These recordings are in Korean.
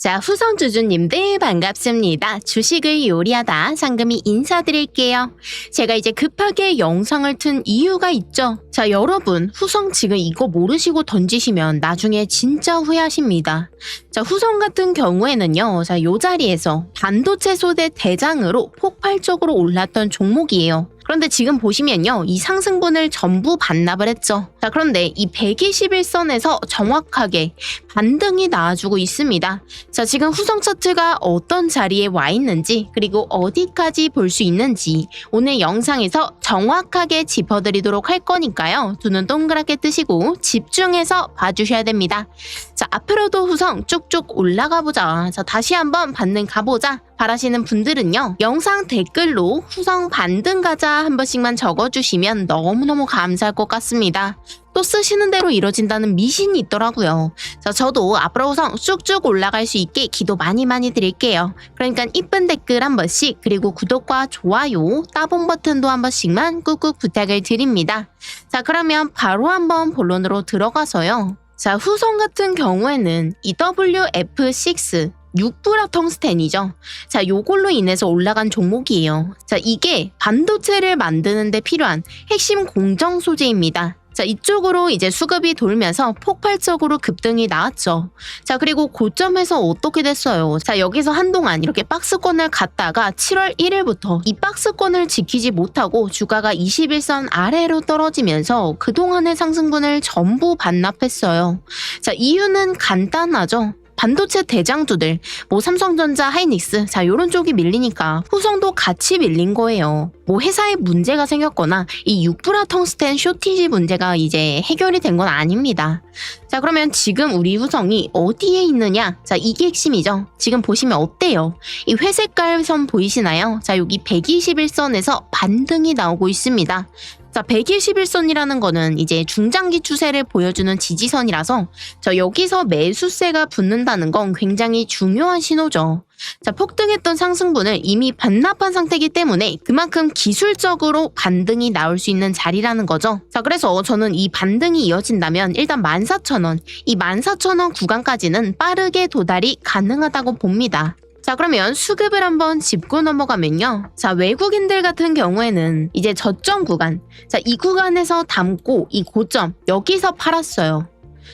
자, 후성주주님들 반갑습니다. 주식을 요리하다 상금이 인사드릴게요. 제가 이제 급하게 영상을 튼 이유가 있죠. 자, 여러분 후성 지금 이거 모르시고 던지시면 나중에 진짜 후회하십니다. 자, 후성 같은 경우에는요. 자, 요 자리에서 반도체 소대 대장으로 폭발적으로 올랐던 종목이에요. 그런데 지금 보시면요. 이 상승분을 전부 반납을 했죠. 자, 그런데 이 121선에서 정확하게 반등이 나와주고 있습니다. 자, 지금 후성 차트가 어떤 자리에 와 있는지 그리고 어디까지 볼 수 있는지 오늘 영상에서 정확하게 짚어드리도록 할 거니까요. 두 눈 동그랗게 뜨시고 집중해서 봐주셔야 됩니다. 자, 앞으로도 후성 쭉쭉 올라가 보자. 자, 다시 한번 반등 가보자. 바라시는 분들은요. 영상 댓글로 후성 반등 가자 한 번씩만 적어주시면 너무너무 감사할 것 같습니다. 또 쓰시는 대로 이뤄진다는 미신이 있더라고요. 자, 저도 앞으로 후성 쭉쭉 올라갈 수 있게 기도 많이 드릴게요. 그러니까 이쁜 댓글 한 번씩 그리고 구독과 좋아요, 따봉 버튼도 한 번씩만 꾹꾹 부탁을 드립니다. 자, 그러면 바로 한번 본론으로 들어가서요. 자, 후성 같은 경우에는 이 WF6 6불화 텅스텐이죠. 자, 요걸로 인해서 올라간 종목이에요. 자, 이게 반도체를 만드는 데 필요한 핵심 공정 소재입니다. 자, 이쪽으로 이제 수급이 돌면서 폭발적으로 급등이 나왔죠. 자, 그리고 고점에서 어떻게 됐어요? 자, 여기서 한동안 이렇게 박스권을 갔다가 7월 1일부터 이 박스권을 지키지 못하고 주가가 21선 아래로 떨어지면서 그동안의 상승분을 전부 반납했어요. 자, 이유는 간단하죠. 반도체 대장주들 뭐 삼성전자, 하이닉스 자 요런 쪽이 밀리니까 후성도 같이 밀린 거예요. 뭐 회사에 문제가 생겼거나 이 6불화 텅스텐 쇼티지 문제가 이제 해결이 된 건 아닙니다. 자, 그러면 지금 우리 후성이 어디에 있느냐? 자, 이게 핵심이죠. 지금 보시면 어때요? 이 회색깔 선 보이시나요? 자, 여기 121선에서 반등이 나오고 있습니다. 자, 121선이라는 거는 이제 중장기 추세를 보여주는 지지선이라서 여기서 매수세가 붙는다는 건 굉장히 중요한 신호죠. 자, 폭등했던 상승분을 이미 반납한 상태이기 때문에 그만큼 기술적으로 반등이 나올 수 있는 자리라는 거죠. 자, 그래서 저는 이 반등이 이어진다면 일단 14,000원, 이 14,000원 구간까지는 빠르게 도달이 가능하다고 봅니다. 자, 그러면 수급을 한번 짚고 넘어가면요. 자, 외국인들 같은 경우에는 이제 저점 구간, 자, 이 구간에서 담고 이 고점, 여기서 팔았어요.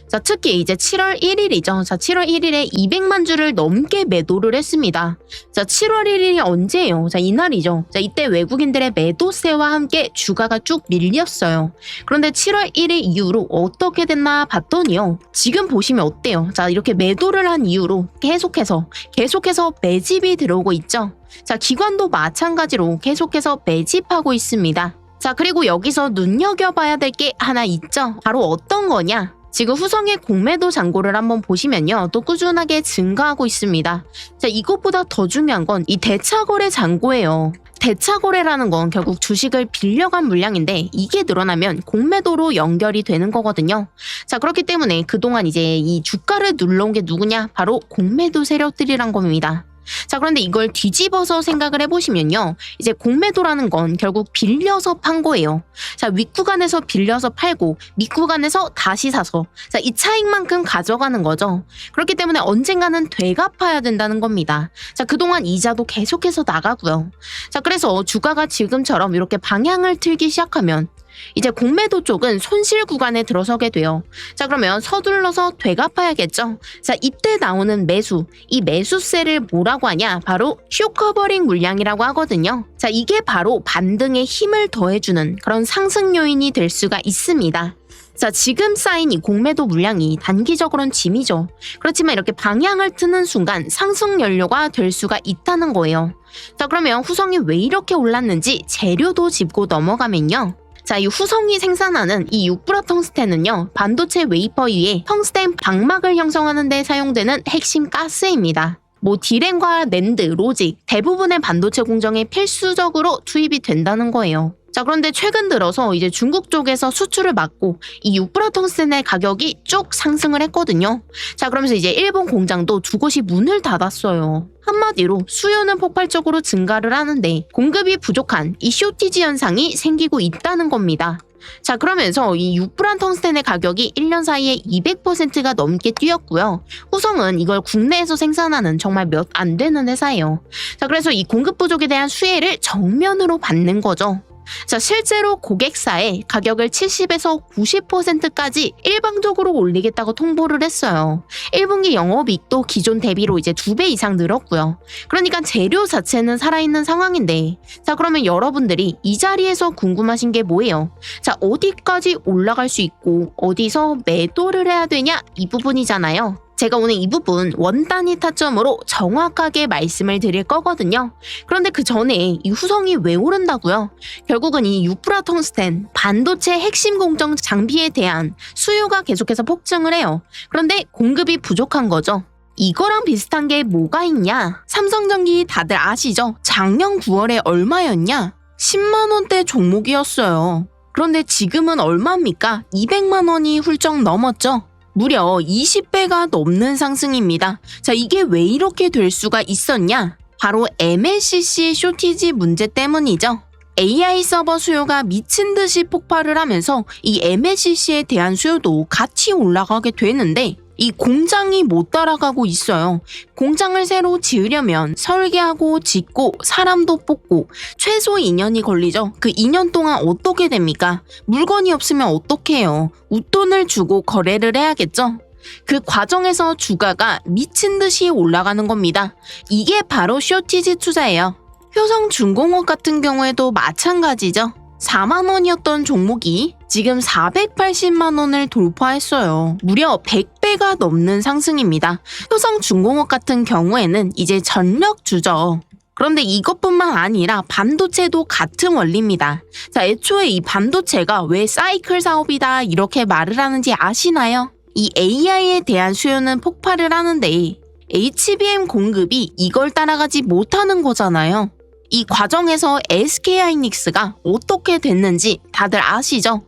자, 특히 이제 7월 1일이죠. 자, 7월 1일에 200만 주를 넘게 매도를 했습니다. 자, 7월 1일이 언제예요? 자, 이날이죠. 자, 이때 외국인들의 매도세와 함께 주가가 쭉 밀렸어요. 그런데 7월 1일 이후로 어떻게 됐나 봤더니요. 지금 보시면 어때요? 자, 이렇게 매도를 한 이후로 계속해서 매집이 들어오고 있죠. 자, 기관도 마찬가지로 계속해서 매집하고 있습니다. 자, 그리고 여기서 눈여겨봐야 될 게 하나 있죠. 바로 어떤 거냐? 지금 후성의 공매도 잔고를 한번 보시면요. 또 꾸준하게 증가하고 있습니다. 자, 이것보다 더 중요한 건 이 대차거래 잔고예요. 대차거래라는 건 결국 주식을 빌려간 물량인데 이게 늘어나면 공매도로 연결이 되는 거거든요. 자, 그렇기 때문에 그동안 이제 이 주가를 눌러온 게 누구냐? 바로 공매도 세력들이란 겁니다. 자, 그런데 이걸 뒤집어서 생각을 해보시면요. 이제 공매도라는 건 결국 빌려서 판 거예요. 자, 윗구간에서 빌려서 팔고 밑구간에서 다시 사서 자, 이 차익만큼 가져가는 거죠. 그렇기 때문에 언젠가는 되갚아야 된다는 겁니다. 자, 그동안 이자도 계속해서 나가고요. 자, 그래서 주가가 지금처럼 이렇게 방향을 틀기 시작하면 이제 공매도 쪽은 손실 구간에 들어서게 돼요. 자, 그러면 서둘러서 되갚아야겠죠. 자, 이때 나오는 매수, 이 매수세를 뭐라고 하냐? 바로 쇼커버링 물량이라고 하거든요. 자, 이게 바로 반등에 힘을 더해주는 그런 상승 요인이 될 수가 있습니다. 자, 지금 쌓인 이 공매도 물량이 단기적으로는 짐이죠. 그렇지만 이렇게 방향을 트는 순간 상승 연료가 될 수가 있다는 거예요. 자, 그러면 후성이 왜 이렇게 올랐는지 재료도 짚고 넘어가면요. 자, 이 후성이 생산하는 이 6불화 텅스텐은요. 반도체 웨이퍼 위에 텅스텐 방막을 형성하는 데 사용되는 핵심 가스입니다. 뭐 디램과 낸드, 로직 대부분의 반도체 공정에 필수적으로 투입이 된다는 거예요. 자, 그런데 최근 들어서 이제 중국 쪽에서 수출을 막고 이 6불화 텅스텐의 가격이 쭉 상승을 했거든요. 자, 그러면서 이제 일본 공장도 두 곳이 문을 닫았어요. 한마디로 수요는 폭발적으로 증가를 하는데 공급이 부족한 이 쇼티지 현상이 생기고 있다는 겁니다. 자, 그러면서 이 6불안 텅스텐의 가격이 1년 사이에 200%가 넘게 뛰었고요. 후성은 이걸 국내에서 생산하는 정말 몇 안 되는 회사예요. 자, 그래서 이 공급 부족에 대한 수혜를 정면으로 받는 거죠. 자, 실제로 고객사에 가격을 70에서 90%까지 일방적으로 올리겠다고 통보를 했어요. 1분기 영업이익도 기존 대비로 이제 2배 이상 늘었고요. 그러니까 재료 자체는 살아있는 상황인데, 자, 그러면 여러분들이 이 자리에서 궁금하신 게 뭐예요? 자, 어디까지 올라갈 수 있고 어디서 매도를 해야 되냐, 이 부분이잖아요. 제가 오늘 이 부분 원단위 타점으로 정확하게 말씀을 드릴 거거든요. 그런데 그 전에 이 후성이 왜 오른다고요? 결국은 이 6불안 텅스텐 반도체 핵심 공정 장비에 대한 수요가 계속해서 폭증을 해요. 그런데 공급이 부족한 거죠. 이거랑 비슷한 게 뭐가 있냐? 삼성전기 다들 아시죠? 작년 9월에 얼마였냐? 10만 원대 종목이었어요. 그런데 지금은 얼마입니까? 200만 원이 훌쩍 넘었죠? 무려 20배가 넘는 상승입니다. 자, 이게 왜 이렇게 될 수가 있었냐? 바로 MLCC 쇼티지 문제 때문이죠. AI 서버 수요가 미친 듯이 폭발을 하면서 이 MLCC에 대한 수요도 같이 올라가게 되는데, 이 공장이 못 따라가고 있어요. 공장을 새로 지으려면 설계하고 짓고 사람도 뽑고 최소 2년이 걸리죠. 그 2년 동안 어떻게 됩니까? 물건이 없으면 어떡해요? 웃돈을 주고 거래를 해야겠죠? 그 과정에서 주가가 미친 듯이 올라가는 겁니다. 이게 바로 쇼티지 투자예요. 효성중공업 같은 경우에도 마찬가지죠. 4만 원이었던 종목이 지금 480만 원을 돌파했어요. 무려 100배가 넘는 상승입니다. 효성중공업 같은 경우에는 이제 전력주죠. 그런데 이것뿐만 아니라 반도체도 같은 원리입니다. 자, 애초에 이 반도체가 왜 사이클 사업이다 이렇게 말을 하는지 아시나요? 이 AI에 대한 수요는 폭발을 하는데 HBM 공급이 이걸 따라가지 못하는 거잖아요. 이 과정에서 SK하이닉스가 어떻게 됐는지 다들 아시죠?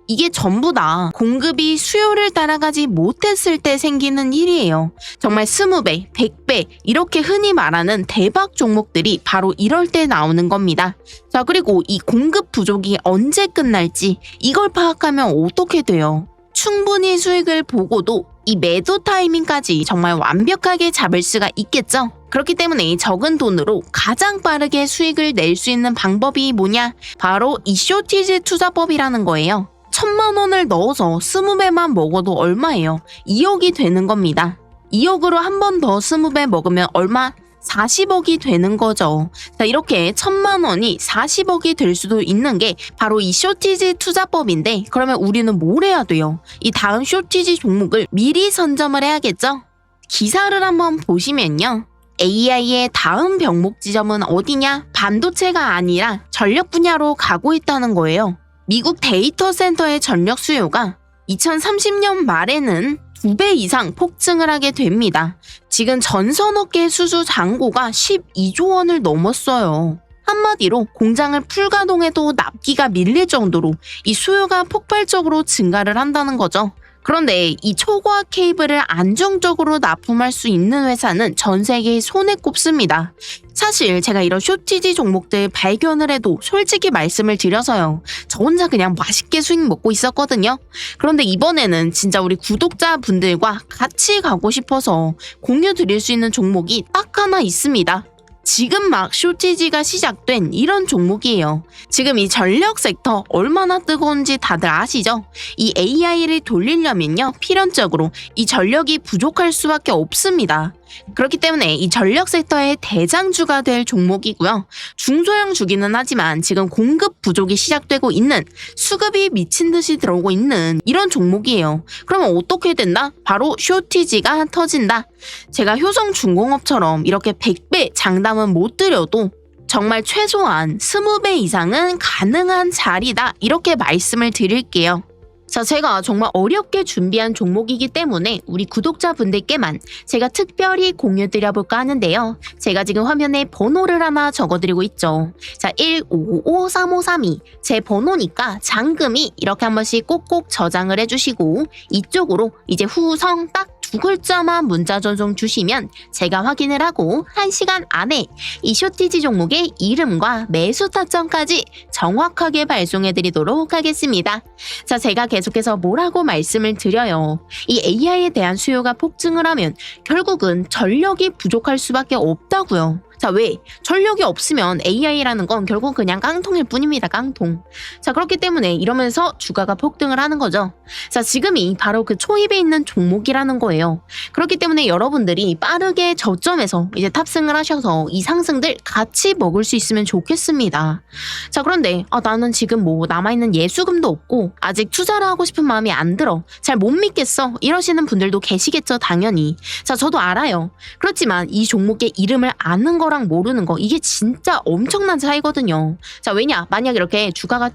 이게 전부 다 공급이 수요를 따라가지 못했을 때 생기는 일이에요. 정말 20배, 100배 이렇게 흔히 말하는 대박 종목들이 바로 이럴 때 나오는 겁니다. 자, 그리고 이 공급 부족이 언제 끝날지 이걸 파악하면 어떻게 돼요? 충분히 수익을 보고도 이 매도 타이밍까지 정말 완벽하게 잡을 수가 있겠죠? 그렇기 때문에 적은 돈으로 가장 빠르게 수익을 낼 수 있는 방법이 뭐냐? 바로 이 쇼티지 투자법이라는 거예요. 1,000만 원을 넣어서 20배만 먹어도 얼마예요? 2억이 되는 겁니다. 2억으로 한 번 더 20배 먹으면 얼마? 40억이 되는 거죠. 자, 이렇게 1,000만 원이 40억이 될 수도 있는 게 바로 이 쇼티지 투자법인데, 그러면 우리는 뭘 해야 돼요? 이 다음 쇼티지 종목을 미리 선점을 해야겠죠? 기사를 한번 보시면요. AI의 다음 병목 지점은 어디냐? 반도체가 아니라 전력 분야로 가고 있다는 거예요. 미국 데이터 센터의 전력 수요가 2030년 말에는 2배 이상 폭증을 하게 됩니다. 지금 전선업계 수주 잔고가 12조 원을 넘었어요. 한마디로 공장을 풀가동해도 납기가 밀릴 정도로 이 수요가 폭발적으로 증가를 한다는 거죠. 그런데 이 초고압 케이블을 안정적으로 납품할 수 있는 회사는 전 세계에 손에 꼽습니다. 사실 제가 이런 쇼티지 종목들 발견을 해도 솔직히 말씀을 드려서요. 저 혼자 그냥 맛있게 수익 먹고 있었거든요. 그런데 이번에는 진짜 우리 구독자분들과 같이 가고 싶어서 공유 드릴 수 있는 종목이 딱 하나 있습니다. 지금 막 쇼티지가 시작된 이런 종목이에요. 지금 이 전력 섹터 얼마나 뜨거운지 다들 아시죠? 이 AI를 돌리려면요, 필연적으로 이 전력이 부족할 수밖에 없습니다. 그렇기 때문에 이 전력 섹터의 대장주가 될 종목이고요. 중소형 주기는 하지만 지금 공급 부족이 시작되고 있는, 수급이 미친 듯이 들어오고 있는 이런 종목이에요. 그러면 어떻게 된다? 바로 쇼티지가 터진다. 제가 효성중공업처럼 이렇게 100배 장담은 못 드려도 정말 최소한 20배 이상은 가능한 자리다, 이렇게 말씀을 드릴게요. 자, 제가 정말 어렵게 준비한 종목이기 때문에 우리 구독자분들께만 제가 특별히 공유드려볼까 하는데요. 제가 지금 화면에 번호를 하나 적어드리고 있죠. 자, 1553532 제 번호니까 잔금이 이렇게 한 번씩 꼭꼭 저장을 해주시고, 이쪽으로 이제 후성 딱 두 글자만 문자 전송 주시면 제가 확인을 하고 1시간 안에 이 쇼티지 종목의 이름과 매수 타점까지 정확하게 발송해 드리도록 하겠습니다. 자, 제가 계속해서 뭐라고 말씀을 드려요. 이 AI에 대한 수요가 폭증을 하면 결국은 전력이 부족할 수밖에 없다고요. 자, 왜? 전력이 없으면 AI라는 건 결국 그냥 깡통일 뿐입니다. 깡통. 자, 그렇기 때문에 이러면서 주가가 폭등을 하는 거죠. 자, 지금이 바로 그 초입에 있는 종목이라는 거예요. 그렇기 때문에 여러분들이 빠르게 저점에서 이제 탑승을 하셔서 이 상승들 같이 먹을 수 있으면 좋겠습니다. 자, 그런데 나는 지금 뭐 남아있는 예수금도 없고 아직 투자를 하고 싶은 마음이 안 들어. 잘 못 믿겠어. 이러시는 분들도 계시겠죠, 당연히. 자, 저도 알아요. 그렇지만 이 종목의 이름을 아는 거랑 모르는 거, 이게 진짜 엄청난 차이거든요. 자, 왜냐? 만약 이렇게 주가가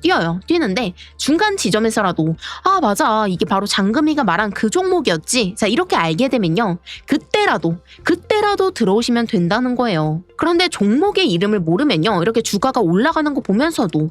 뛰는데 중간 지점에서라도 맞아, 이게 바로 장금이가 말한 그 종목이었지. 자, 이렇게 알게 되면요, 그때라도 들어오시면 된다는 거예요. 그런데 종목의 이름을 모르면요, 이렇게 주가가 올라가는 거 보면서도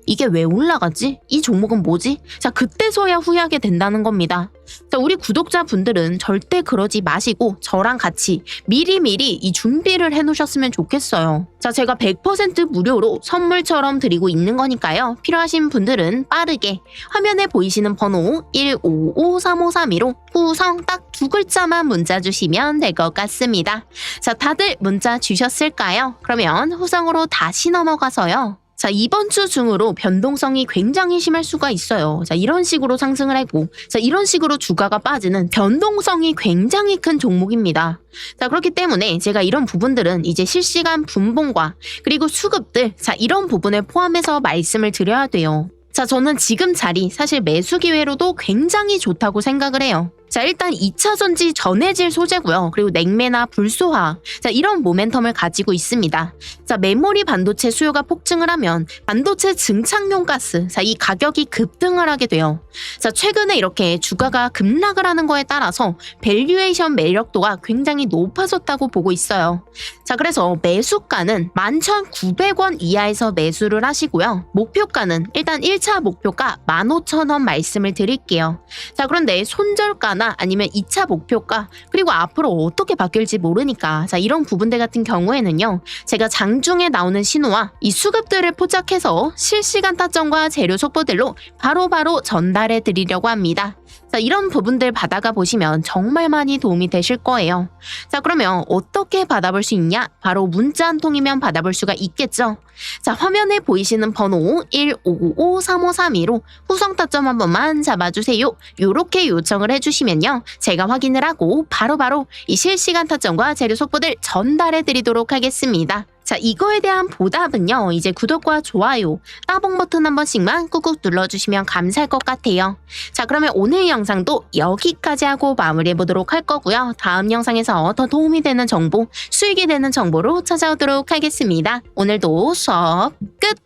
이게 왜 올라가지? 이 종목은 뭐지? 자, 그때서야 후회하게 된다는 겁니다. 자, 우리 구독자분들은 절대 그러지 마시고 저랑 같이 미리미리 이 준비를 해놓으셨으면 좋겠어요. 자, 제가 100% 무료로 선물처럼 드리고 있는 거니까요. 필요하신 분들은 빠르게 화면에 보이시는 번호 1553532로 후성 딱 두 글자만 문자 주시면 될 것 같습니다. 자, 다들 문자 주셨을까요? 그러면 후성으로 다시 넘어가서요. 자, 이번 주 중으로 변동성이 굉장히 심할 수가 있어요. 자, 이런 식으로 상승을 하고, 자, 이런 식으로 주가가 빠지는 변동성이 굉장히 큰 종목입니다. 자, 그렇기 때문에 제가 이런 부분들은 이제 실시간 분봉과 그리고 수급들, 자, 이런 부분을 포함해서 말씀을 드려야 돼요. 자, 저는 지금 자리 사실 매수 기회로도 굉장히 좋다고 생각을 해요. 자, 일단 2차 전지 전해질 소재고요. 그리고 냉매나 불소화, 자, 이런 모멘텀을 가지고 있습니다. 자, 메모리 반도체 수요가 폭증을 하면 반도체 증착용 가스, 자, 이 가격이 급등을 하게 돼요. 자, 최근에 이렇게 주가가 급락을 하는 거에 따라서 밸류에이션 매력도가 굉장히 높아졌다고 보고 있어요. 자, 그래서 매수가는 11,900원 이하에서 매수를 하시고요. 목표가는 일단 1차 목표가 15,000원 말씀을 드릴게요. 자, 그런데 손절가나 아니면 2차 목표가, 그리고 앞으로 어떻게 바뀔지 모르니까, 자, 이런 부분들 같은 경우에는요, 제가 장중에 나오는 신호와 이 수급들을 포착해서 실시간 타점과 재료 속보들로 바로바로 전달해 드리려고 합니다. 자, 이런 부분들 받아가 보시면 정말 많이 도움이 되실 거예요. 자, 그러면 어떻게 받아볼 수 있냐? 바로 문자 한 통이면 받아볼 수가 있겠죠. 자, 화면에 보이시는 번호 1553532로 후성 타점 한 번만 잡아주세요. 요렇게 요청을 해주시면요, 제가 확인을 하고 바로바로 이 실시간 타점과 재료 속보들 전달해 드리도록 하겠습니다. 자, 이거에 대한 보답은요, 이제 구독과 좋아요, 따봉 버튼 한 번씩만 꾹꾹 눌러주시면 감사할 것 같아요. 자, 그러면 오늘 영상도 여기까지 하고 마무리해보도록 할 거고요. 다음 영상에서 더 도움이 되는 정보, 수익이 되는 정보로 찾아오도록 하겠습니다. 오늘도 수업 끝!